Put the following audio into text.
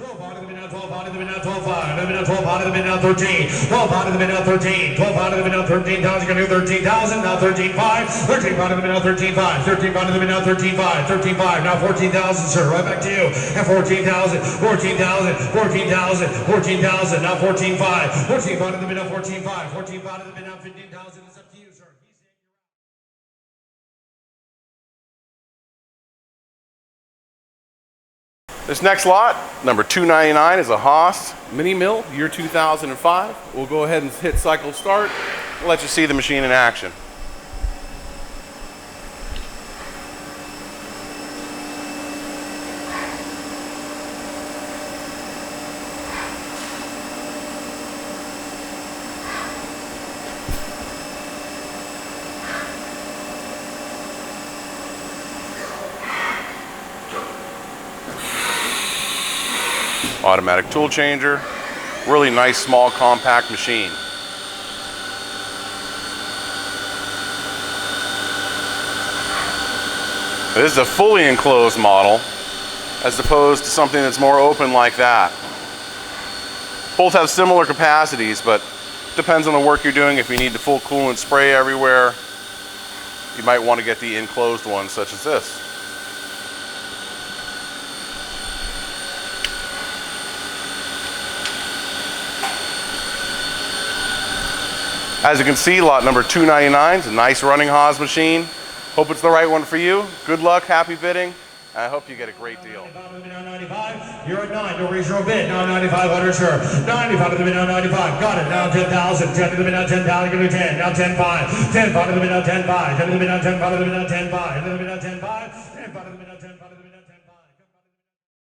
12 out of the mid now, 12 out of the mid now, 12 out of the mid now, 12 out of the mid now, 13, 12 out of the mid now, 13, 12 out of the mid now, 13,000, gonna do 13,000, now 13,500, 13 out of the mid now, 13,500, 13 out of the mid now, 13,500, 13,500, now 14,000, sir, right back to you, and 14,000, 14,000, 14,000, 14,000, now 14,500, 14 out of the mid now, 14,500, 14 out of the mid now, 15,000, it's up to you, sir. This next lot, number 299, is a Haas Minimill, year 2005. We'll go ahead and hit cycle start. We'll let you see the machine in action. Automatic tool changer, really nice, small, compact machine. This is a fully enclosed model, as opposed to something that's more open like that. Both have similar capacities, but depends on the work you're doing. If you need the full coolant spray everywhere, you might want to get the enclosed one, such as this. As you can see, lot number 299 is a nice running Haas machine. Hope it's the right one for you. Good luck, happy bidding. I hope you get a great deal. 95, you're at 9, don't raise your bid. Now 9,500, sure. 95 to the mid, now 95. Got it. Now 10,000. 10 to the mid, now 10,000. Give me 10. Now 10,5. 10 to the mid, now 10,5. 10 to the mid, now 10,5. 10 to the mid, now 10,5. 10 to the mid, now 10,5.